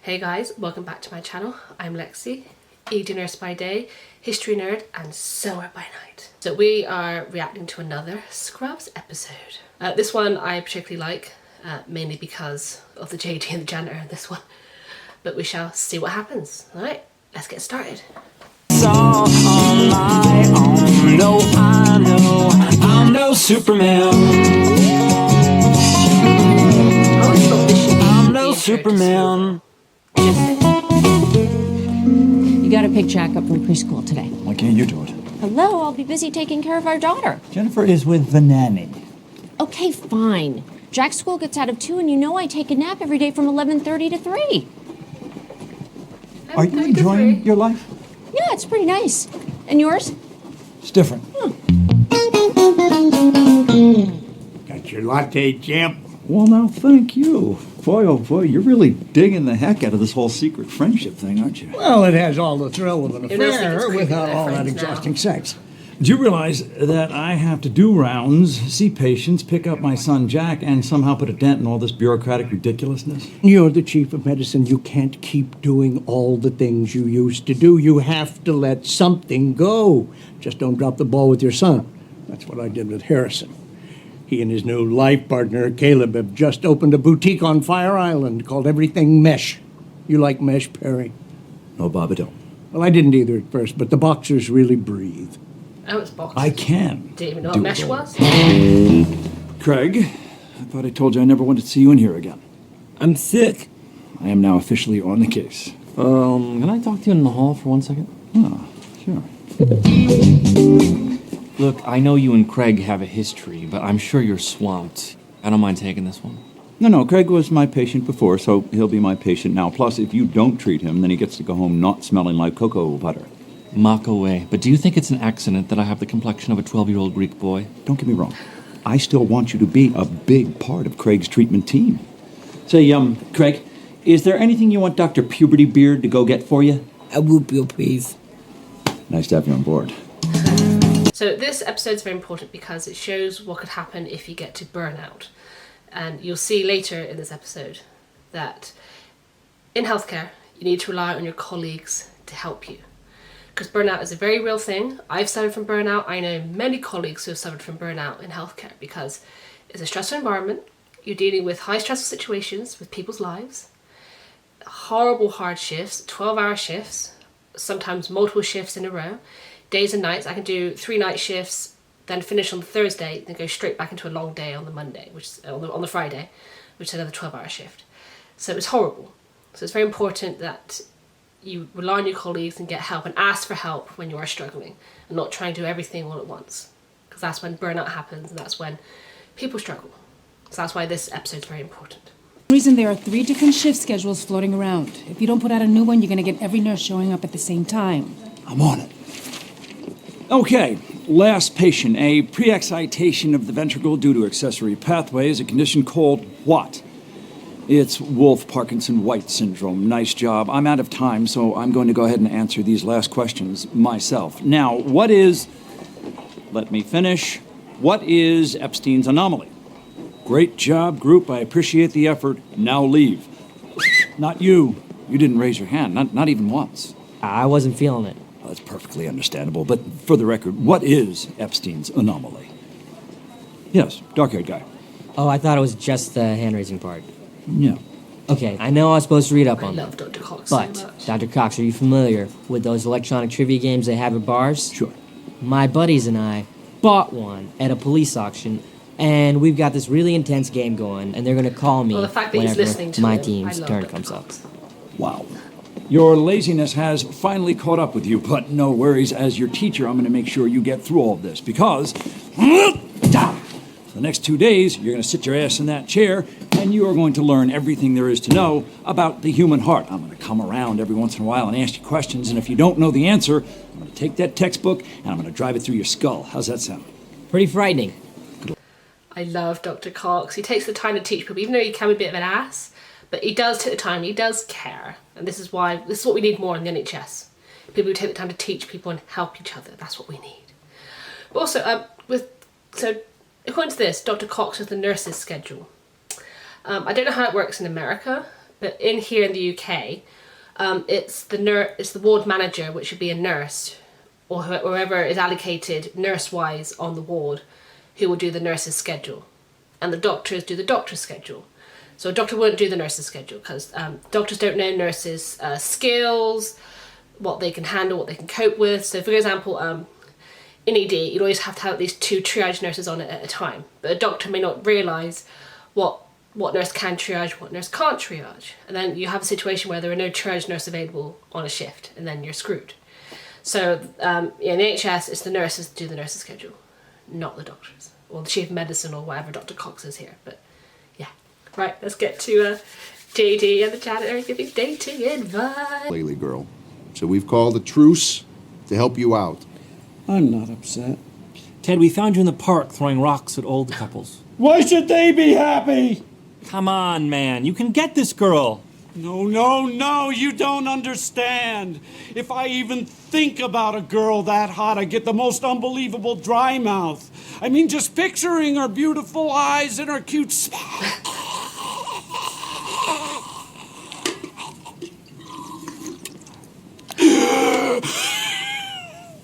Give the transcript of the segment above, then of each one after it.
Hey guys, welcome back to my channel. I'm Lexi, ED nurse by day, history nerd and sewer by night. So we are reacting to another Scrubs episode. This one I particularly like, mainly because of the JD and the janitor in this one. But we shall see what happens. Alright, let's get started. All on my own. No, I know I'm no Superman. I'm no Superman. You gotta pick Jack up from preschool today. Why can't you do it? Hello, I'll be busy taking care of our daughter. Jennifer is with the nanny. Okay, fine. Jack's school gets out of 2 and you know I take a nap every day from 11:30 to 3. Are you enjoying your life? Yeah, it's pretty nice. And yours? It's different. Got your latte, champ? Well, now, thank you. Boy, oh boy, you're really digging the heck out of this whole secret friendship thing, aren't you? Well, it has all the thrill of an Who knows if it's affair creepy without with all their that friends now. exhausting sex. Do you realize that I have to do rounds, see patients, pick up my son Jack, and somehow put a dent in all this bureaucratic ridiculousness? You're the chief of medicine. You can't keep doing all the things you used to do. You have to let something go. Just don't drop the ball with your son. That's what I did with Harrison. He and his new life partner, Caleb, have just opened a boutique on Fire Island called Everything Mesh. You like mesh, Perry? No, Bob, I don't. Well, I didn't either at first, but the boxers really breathe. Oh, it's boxed. I can. Didn't even know do what mesh it all. was. Craig, I thought I told you I never wanted to see you in here again. I'm sick. I am now officially on the case. Can I talk to you in the hall for 1 second? Oh, sure. Look, I know you and Craig have a history, but I'm sure you're swamped. I don't mind taking this one. No, Craig was my patient before, so he'll be my patient now. Plus, if you don't treat him, then he gets to go home not smelling like cocoa butter. Mock away. But do you think it's an accident that I have the complexion of a 12-year-old Greek boy? Don't get me wrong. I still want you to be a big part of Craig's treatment team. Say, Craig, is there anything you want Dr. Puberty Beard to go get for you? A whoop you, please. Nice to have you on board. So this episode is very important because it shows what could happen if you get to burnout. And you'll see later in this episode that in healthcare, you need to rely on your colleagues to help you. Because burnout is a very real thing. I've suffered from burnout. I know many colleagues who have suffered from burnout in healthcare because it's a stressful environment. You're dealing with high stressful situations with people's lives, horrible hard shifts, 12-hour shifts, sometimes multiple shifts in a row, days and nights. I can do 3 night shifts, then finish on the Thursday, then go straight back into a long day on the Monday, which is on the Friday, which is another 12-hour shift. So it's horrible. So it's very important that you rely on your colleagues and get help and ask for help when you are struggling and not try and do everything all at once, because that's when burnout happens and that's when people struggle. So that's why this episode is very important. The reason there are 3 different shift schedules floating around. If you don't put out a new one, you're going to get every nurse showing up at the same time. I'm on it. Okay, last patient. A pre-excitation of the ventricle due to accessory pathway is a condition called what? It's Wolff-Parkinson-White syndrome. Nice job. I'm out of time, so I'm going to go ahead and answer these last questions myself. Now, what is... Let me finish. What is Epstein's anomaly? Great job, group. I appreciate the effort. Now leave. Not you. You didn't raise your hand. Not even once. I wasn't feeling it. Well, that's perfectly understandable. But for the record, what is Epstein's anomaly? Yes, dark-haired guy. Oh, I thought it was just the hand-raising part. Yeah. Okay, I know I was supposed to read up I on love that. Dr. Cox But, so much. Dr. Cox, are you familiar with those electronic trivia games they have at bars? Sure. My buddies and I bought one at a police auction, and we've got this really intense game going, and they're going to call me Well, the fact that he's whenever listening to my him, I team's love turn Dr. comes up. Cox. Wow. Your laziness has finally caught up with you, but no worries. As your teacher, I'm going to make sure you get through all of this, because... For the next 2 days, you're going to sit your ass in that chair, and you are going to learn everything there is to know about the human heart. I'm going to come around every once in a while and ask you questions, and if you don't know the answer, I'm going to take that textbook, and I'm going to drive it through your skull. How's that sound? Pretty frightening. I love Dr. Cox. He takes the time to teach people, even though he can be a bit of an ass, but he does take the time, he does care. And this is what we need more in the NHS. People who take the time to teach people and help each other. That's what we need. But also, according to this, Dr. Cox has the nurse's schedule. I don't know how it works in America, But in here in the UK, it's the ward manager, which would be a nurse, or whoever is allocated nurse-wise on the ward, who will do the nurse's schedule, and the doctors do the doctor's schedule. So a doctor won't do the nurse's schedule because doctors don't know nurses' skills, what they can handle, what they can cope with. So for example, in ED, you'd always have to have at least 2 triage nurses on it at a time. But a doctor may not realise what nurse can triage, what nurse can't triage. And then you have a situation where there are no triage nurse available on a shift, and then you're screwed. So in the NHS, it's the nurses that do the nurse's schedule, not the doctors, or the chief of medicine, or whatever Dr. Cox is here. But yeah, right, let's get to JD and the janitor giving dating advice. Lately, girl. So we've called a truce to help you out. I'm not upset. Ted, we found you in the park throwing rocks at old couples. Why should they be happy? Come on, man. You can get this girl. No, you don't understand. If I even think about a girl that hot, I get the most unbelievable dry mouth. I mean, just picturing her beautiful eyes and her cute smile.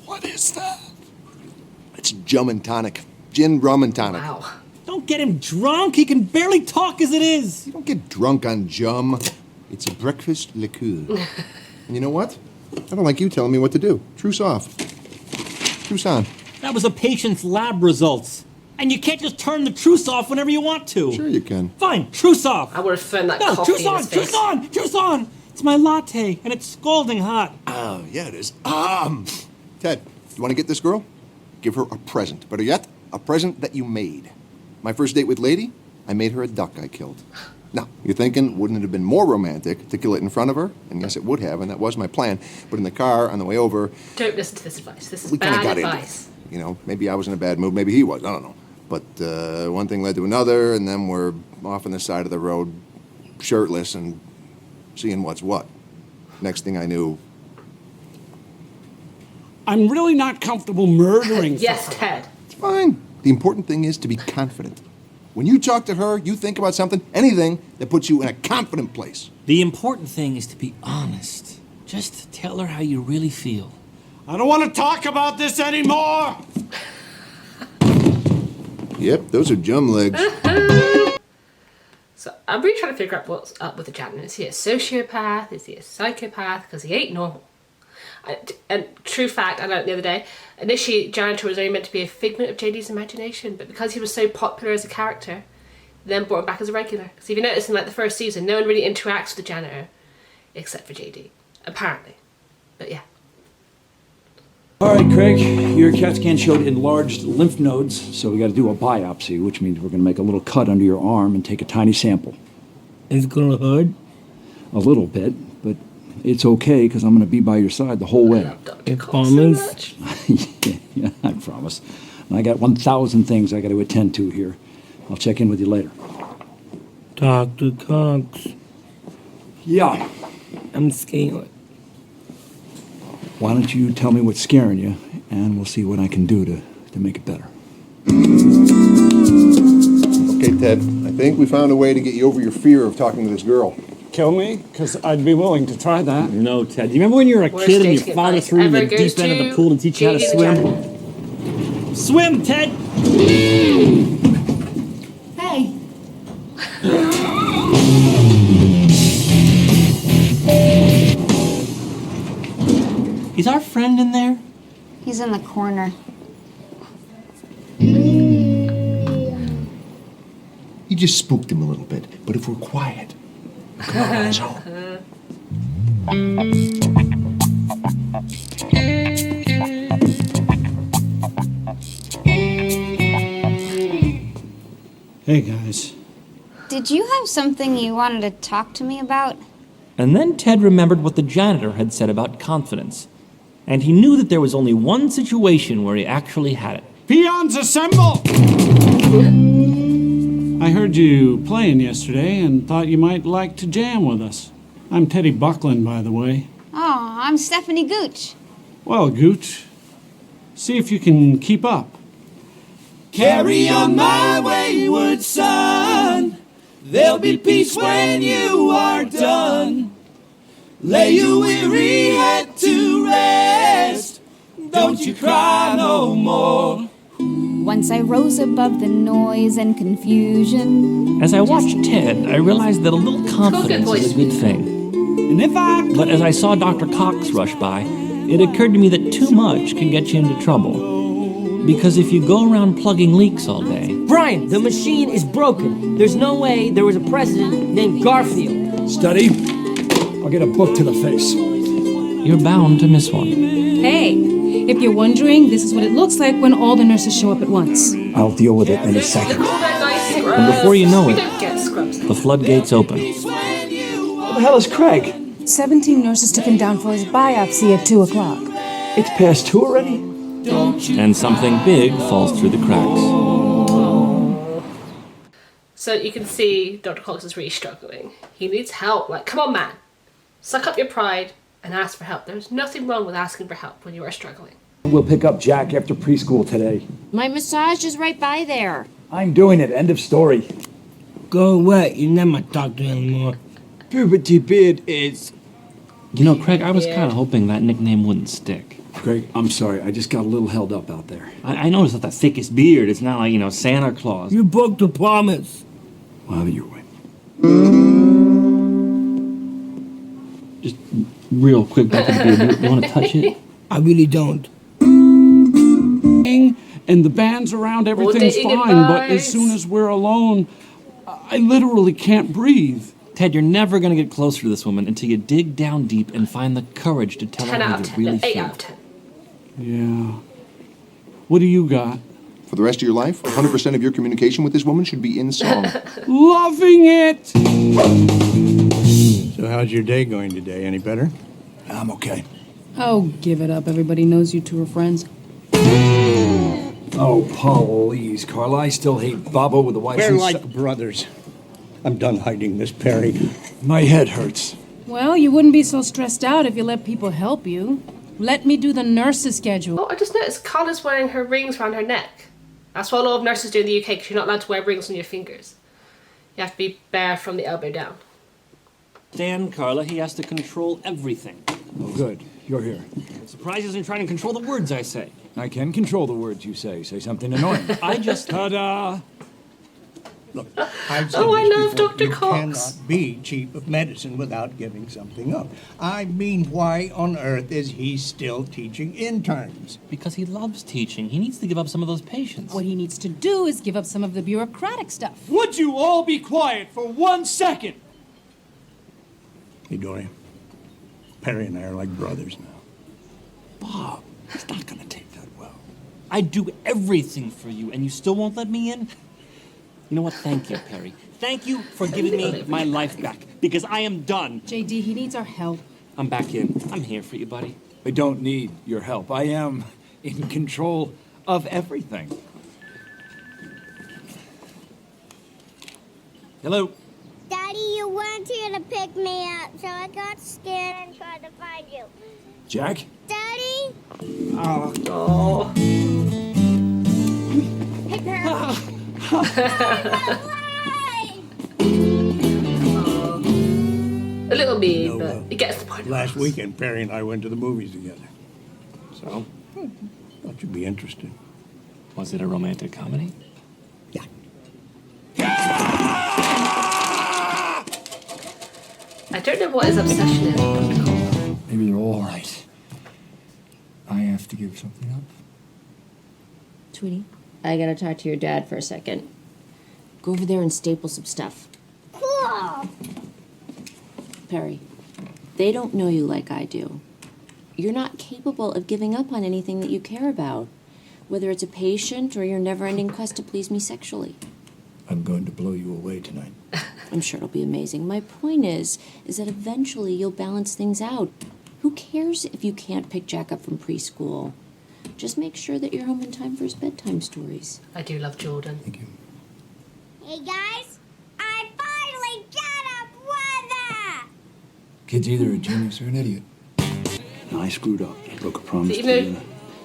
What is that? It's Jum and Tonic. Gin, rum, and tonic. Wow. Don't get him drunk. He can barely talk as it is. You don't get drunk on Jum. It's a breakfast liqueur. And you know what? I don't like you telling me what to do. Truce off. Truce on. That was a patient's lab results. And you can't just turn the truce off whenever you want to. Sure you can. Fine, truce off. I would have thrown that No, coffee truce in on, his face. truce on, truce on. It's my latte, and it's scalding hot. Oh, yeah, it is. Ted, you want to get this girl? Give her a present. Better yet, a present that you made. My first date with Lady, I made her a duck I killed. Now, you're thinking, wouldn't it have been more romantic to kill it in front of her? And yes, it would have, and that was my plan. But in the car, on the way over... Don't listen to this advice. This is we kind of bad got advice. into it. You know, maybe I was in a bad mood, maybe he was, I don't know. But one thing led to another, and then we're off on the side of the road, shirtless, and seeing what's what. Next thing I knew... I'm really not comfortable murdering Yes, someone. Ted. It's fine. The important thing is to be confident. When you talk to her, you think about something, anything that puts you in a confident place. The important thing is to be honest. Just tell her how you really feel. I don't want to talk about this anymore. Yep, those are Jum legs. So I'm really trying to figure out what's up with the janitor. Is he a sociopath? Is he a psychopath? Because he ain't normal. And true fact, I learned the other day, initially janitor was only meant to be a figment of JD's imagination, but because he was so popular as a character, then brought him back as a regular. Because if you notice in like the first season, no one really interacts with the janitor, except for JD, apparently. But yeah. All right, Craig, your CAT scan showed enlarged lymph nodes, so we got to do a biopsy, which means we're going to make a little cut under your arm and take a tiny sample. It's gonna hurt. A little bit, but it's okay because I'm going to be by your side the whole I way. love Dr. You Cox so promise? much. Yeah, I promise. And I got 1,000 things I got to attend to here. I'll check in with you later. Dr. Cox, Yeah. I'm scared. Why don't you tell me what's scaring you, and we'll see what I can do to make it better. Okay, Ted, I think we found a way to get you over your fear of talking to this girl. Kill me? Because I'd be willing to try that. No, Ted. Do you remember when you were a Worst kid and dating your father advice threw you in ever the goes deep end of to the pool to teach you how to JD the swim? janitor. Swim, Ted! Hey. Is our friend in there? He's in the corner. You just spooked him a little bit, but if we're quiet, come on, let's go. Hey, guys. Did you have something you wanted to talk to me about? And then Ted remembered what the janitor had said about confidence. And he knew that there was only one situation where he actually had it. Peons assemble! I heard you playing yesterday and thought you might like to jam with us. I'm Teddy Buckland, by the way. Oh, I'm Stephanie Gooch. Well, Gooch, see if you can keep up. Carry on my wayward son. There'll be peace when you are done. Lay your weary head to rest. Don't you cry no more. Once I rose above the noise and confusion. As I watched Ted, I realized that a little confidence is a good thing. But as I saw Dr. Cox rush by, it occurred to me that too much can get you into trouble. Because if you go around plugging leaks all day... Brian, the machine is broken. There's no way there was a president named Garfield. Study. I'll get a book to the face. You're bound to miss one. Hey, if you're wondering, this is what it looks like when all the nurses show up at once. I'll deal with it in a second. And before you know it, the floodgates open. What the hell is Craig? 17 nurses took him down for his biopsy at 2 o'clock. It's past 2 already? And something big falls through the cracks. So you can see Dr. Cox is really struggling. He needs help. Like, come on, man. Suck up your pride and ask for help. There's nothing wrong with asking for help when you are struggling. We'll pick up Jack after preschool today. My massage is right by there. I'm doing it. End of story. Go away. You're not my doctor anymore. Puberty beard is... You know, Craig, I was kind of hoping that nickname wouldn't stick. Greg, I'm sorry. I just got a little held up out there. I noticed that the thickest beard. It's not like, Santa Claus. You broke the promise. Well, have your way. Just real quick back to the beard. You want to touch it? I really don't. And the band's around, everything's fine, but as soon as we're alone, I literally can't breathe. Ted, you're never going to get closer to this woman until you dig down deep and find the courage to tell her 10 how out of you 10. really 8 feel. out of 10. Yeah. What do you got? For the rest of your life, 100% of your communication with this woman should be in song. Loving it! So how's your day going today? Any better? I'm okay. Oh, give it up. Everybody knows you two are friends. Oh, please, Carla. I still hate Baba with the wife. We're like brothers. I'm done hiding this, Perry. My head hurts. Well, you wouldn't be so stressed out if you let people help you. Let me do the nurse's schedule. Oh, I just noticed Carla's wearing her rings around her neck. That's what a lot of nurses do in the UK because you're not allowed to wear rings on your fingers. You have to be bare from the elbow down. Dan, Carla, he has to control everything. Oh, good. You're here. I'm surprised he isn't trying to control the words I say. I can control the words you say. Say something annoying. I just... Ta-da! Look, I've said Oh, I this love before. Dr. You Cox. cannot be cheap of medicine without giving something up. I mean, why on earth is he still teaching interns? Because he loves teaching. He needs to give up some of those patients. What he needs to do is give up some of the bureaucratic stuff. Would you all be quiet for 1 second? Hey, Dorian. Perry and I are like brothers now. Bob, he's not going to take that well. I'd do everything for you, and you still won't let me in? You know what? Thank you, Perry. Thank you for giving me my life back, because I am done. JD, he needs our help. I'm back in. I'm here for you, buddy. I don't need your help. I am in control of everything. Hello. Daddy, you weren't here to pick me up, so I got scared and tried to find you. Jack? Daddy? Oh. Pick her up. A little mean, but it gets the point. Last weekend, Perry and I went to the movies together. So, thought you'd be interested. Was it a romantic comedy? Yeah. I don't know what his obsession is with Dr. Cox. Maybe they're all right. I have to give something up. Tweety, I gotta talk to your dad for a second. Go over there and staple some stuff. Cool. Perry, they don't know you like I do. You're not capable of giving up on anything that you care about, whether it's a patient or your never-ending quest to please me sexually. I'm going to blow you away tonight. I'm sure it'll be amazing. My point is that eventually you'll balance things out. Who cares if you can't pick Jack up from preschool? Just make sure that you're home in time for his bedtime stories. I do love Jordan. Thank you. Hey, guys. I finally got a brother! Kid's either a genius or an idiot. No, I screwed up. I broke a promise So to even you.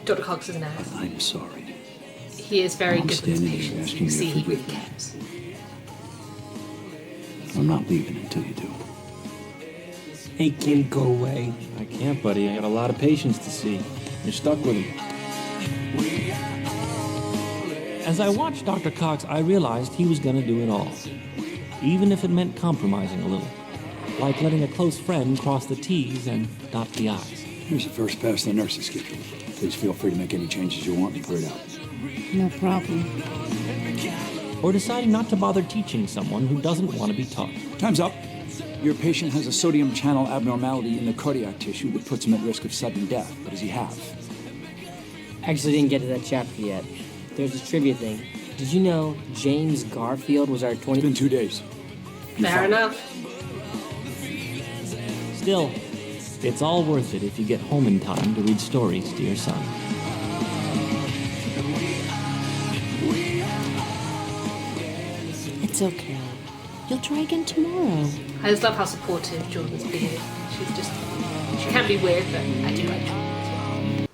though Dr. Cox is an ass, I'm sorry. he is very I'm good with his standing here patients. asking You you see, to he really forgive me. cares. I'm not leaving until you do. Hey, Kim, go away. I can't, buddy. I got a lot of patients to see. You're stuck with him. As I watched Dr. Cox, I realized he was going to do it all, even if it meant compromising a little, like letting a close friend cross the T's and dot the I's. Here's the first pass to the nurse's schedule. Please feel free to make any changes you want and clear it out. No problem. Or deciding not to bother teaching someone who doesn't want to be taught. Time's up. Your patient has a sodium channel abnormality in the cardiac tissue that puts him at risk of sudden death. What does he have? Actually, didn't get to that chapter yet. There's this trivia thing. Did you know James Garfield was our 20... It's been 2 days. Fair enough. Still, it's all worth it if you get home in time to read stories to your son. It's okay. You'll try again tomorrow. I just love how supportive Jordan's being. She can be weird, but I do like Jordan as well.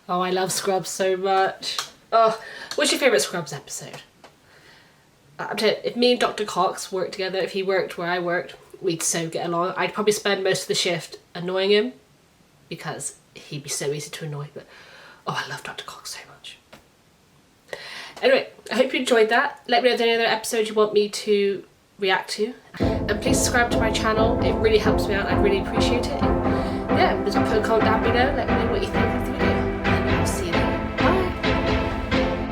Oh, I love Scrubs so much. Oh, what's your favourite Scrubs episode? I'm telling you, if me and Dr. Cox worked together, if he worked where I worked, we'd so get along. I'd probably spend most of the shift annoying him because he'd be so easy to annoy, but oh, I love Dr. Cox so much. Anyway, I hope you enjoyed that. Let me know if there's any other episodes you want me to react to. And please subscribe to my channel. It really helps me out. I'd really appreciate it. And yeah, just put a comment down below. Let me know what you think of the